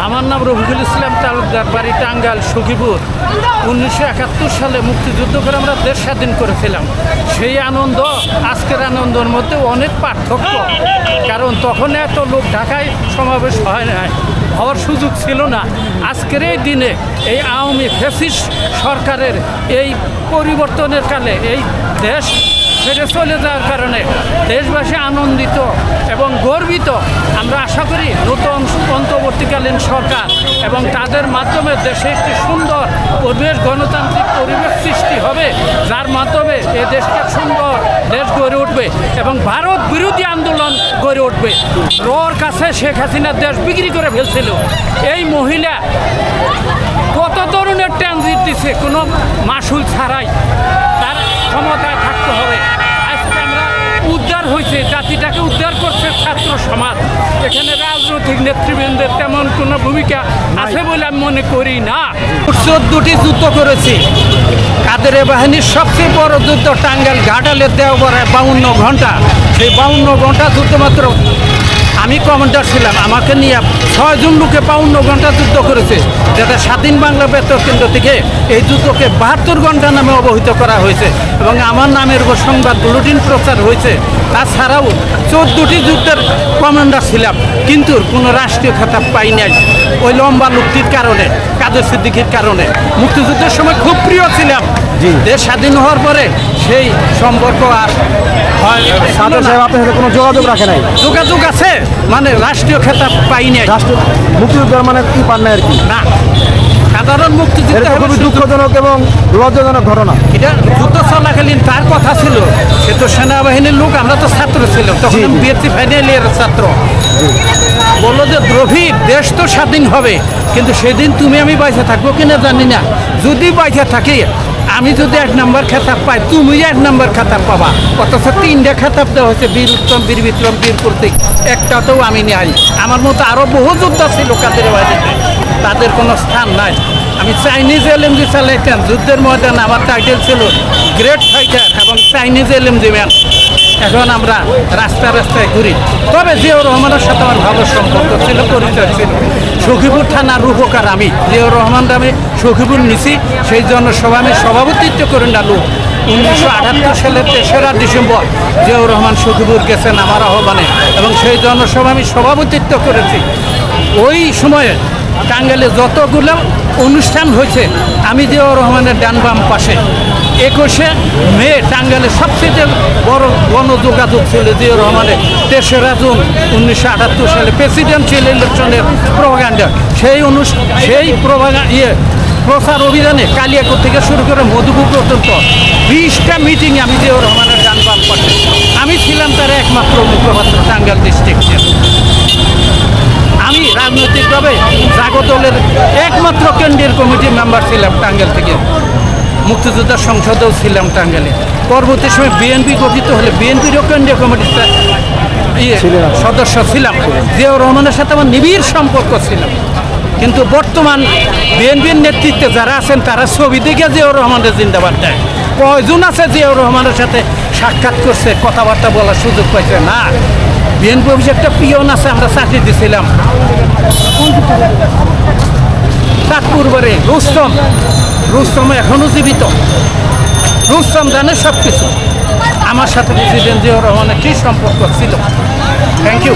আমার নাম রফিকুল ইসলাম তালুকদার, বাড়ি টাঙ্গাইল সখীপুর। 1971 সালে মুক্তিযুদ্ধ করে আমরা দেশ স্বাধীন করেছিলাম। সেই আনন্দ আজকের আনন্দের মধ্যে অনেক পার্থক্য, কারণ তখন এত লোক ঢাকায় সমাবেশ হয় না, হওয়ার সুযোগ ছিল না। আজকের এই দিনে এই আওয়ামী ফ্যাসিস্ট সরকারের এই পরিবর্তনের কালে এই দেশ ছেড়ে চলে যাওয়ার কারণে দেশবাসী আনন্দিত এবং গর্বিত। আমরা আশা করি নতুন অন্তর্বর্তীকালীন সরকার এবং তাদের মাধ্যমে দেশে একটি সুন্দর পরিবেশ, গণতান্ত্রিক পরিবেশ সৃষ্টি হবে, যার মাধ্যমে এই দেশকে সুন্দর দেশ গড়ে উঠবে এবং ভারত বিরোধী আন্দোলন গড়ে উঠবে। রোর কাছে শেখ হাসিনা দেশ বিক্রি করে ফেলছিল। এই মহিলা কত ধরনের ট্রানজিট দিচ্ছে কোনো মাসুল ছাড়াই, তার ক্ষমতায় থাকতে হবে। আজকে আমরা উদ্ধার হয়েছে, জাতিটাকে উদ্ধার করছে ছাত্র সমাজ। এখানে রাজনৈতিক নেতৃবৃন্দের তেমন কোনো ভূমিকা আছে বলে আমি মনে করি না। 14টি যুদ্ধ করেছি। কাদের বাহিনীর সবচেয়ে বড় যুদ্ধ টাঙ্গাইল ঘাটালের দেওবরায় 52 ঘন্টা। সেই 52 ঘন্টা যুদ্ধ মাত্র আমি কমান্ডার ছিলাম। আমাকে নিয়ে 6 জন লোকে 52 ঘন্টা যুদ্ধ করেছে, যেটা স্বাধীন বাংলা বেতার কেন্দ্র থেকে এই যুদ্ধকে 72 ঘন্টা নামে অবহিত করা হয়েছে এবং আমার নামের উপর সংবাদ বুলেটিন প্রচার হয়েছে। তাছাড়াও 14টি যুদ্ধের কমান্ডার ছিলাম, কিন্তু কোনো রাষ্ট্রীয় খেতাব পাই নাই ওই লম্বা লোকটির কারণে, কাদের সিদ্দিকীর কারণে। মুক্তিযুদ্ধের সময় খুব প্রিয় ছিলাম। দেশ স্বাধীন হওয়ার পরে সেই সম্পর্ক আর আপনার সাথে কোনো যোগাযোগ রাখে নাই? যোগাযোগ আছে, মানে রাষ্ট্রীয় খেতাব পাই নাই। রাষ্ট্র মুক্তিযুদ্ধের মানে কি পান না আর কি না, সাধারণ মুক্তিযুদ্ধ খুবই দুঃখজনক এবং লজ্জাজনক ঘটনা। এটা যুদ্ধ চলাকালীন তার কথা ছিল, সে তো সেনাবাহিনীর লোক, আমরা তো ছাত্র ছিলাম তখন, বিএসসি ফাইনাল ইয়ারের ছাত্র। বললো যে দ্রোহী, দেশ তো স্বাধীন হবে, কিন্তু সেদিন তুমি আমি বাইসে থাকবো কিনা জানি না। যদি বাইসে থাকি, আমি যদি 1 নম্বর খেতাব পাই, তুমি 1 নম্বর খেতাব পাবা। অথচ 3টে খেতাব দেওয়া হয়েছে, বীর উত্তম, বীর বিক্রম, বীর কর্তৃক। একটাতেও আমি নাই। আমার মতো আরও বহু যোদ্ধা ছিল কাদের বাহিনীতে, তাদের কোনো স্থান নাই। আমি চাইনিজ এলএমজি চালাইতাম যুদ্ধের ময়দানে, আমার টাইটেল ছিল গ্রেট ফাইটার এবং চাইনিজ এলএমজি ম্যান। এখন আমরা রাস্তায় রাস্তায় ঘুরি। তবে জিয়াউর রহমানের সাথে আমার ভালো সম্পর্ক ছিল, পরিচয় ছিল। সখীপুর থানার রূপকার আমি, জিয়াউর রহমান নামে সখীপুর নিছি, সেই জন্য আমি সভাপতিত্ব করেন না লোক। 1978 সালের 3রা ডিসেম্বর জিয়াউর রহমান সখীপুর গেছেন আমার আহ্বানে, এবং সেই জন্য আমি সভাপতিত্ব করেছি। ওই সময়ে টাঙ্গাইলে যতগুলো অনুষ্ঠান হয়েছে, আমি জিয়াউর রহমানের ডান বাম পাশে। 21শে মে টাঙ্গাইলের সবচেয়ে বড় গণযোগাযোগ ছিল জিয়াউর রহমানের 3রা জুন 1978 সালে প্রেসিডেন্সিয়াল ইলেকশনের প্রোপাগান্ডা। সেই প্রচার অভিযানে কালিয়াকোট থেকে শুরু করে মধুপুর পর্যন্ত 20টা মিটিংয়ে আমি জিয়াউর রহমানের ডান বাম পাশে। আমি ছিলাম তার একমাত্র মুখপাত্র টাঙ্গাইল ডিস্ট্রিক্টের। আমি রাজনৈতিকভাবে জাগো দলের একমাত্র কেন্দ্রীয় কমিটির মেম্বার ছিলাম টাঙ্গাইল থেকে। মুক্তিযোদ্ধা সংসদেও ছিলাম টাঙ্গাইলে। পরবর্তী সময় বিএনপি গঠিত হলে বিএনপিরও কেন্দ্রীয় কমিটির সদস্য ছিলাম। জিয়াউর রহমানের সাথে আমার নিবিড় সম্পর্ক ছিল। কিন্তু বর্তমান বিএনপির নেতৃত্বে যারা আছেন, তারা ছবি দেখে জিয়াউর রহমানের জিন্দাবাদ দেয়। কয়জন আছে জিয়াউর রহমানের সাথে সাক্ষাৎ করছে, কথাবার্তা বলার সুযোগ পাইছে না? বিএনপি অফিসে একটা পিয়ন আছে, আমরা চাকরি দিয়েছিলাম চাঁদপুর বারে, রুস্তম এখনো জীবিত। রুস্তম জানে সব কিছু। আমার সাথে প্রেসিডেন্ট জিয়াউর রহমানের কী সম্পর্ক ছিল। Thank you.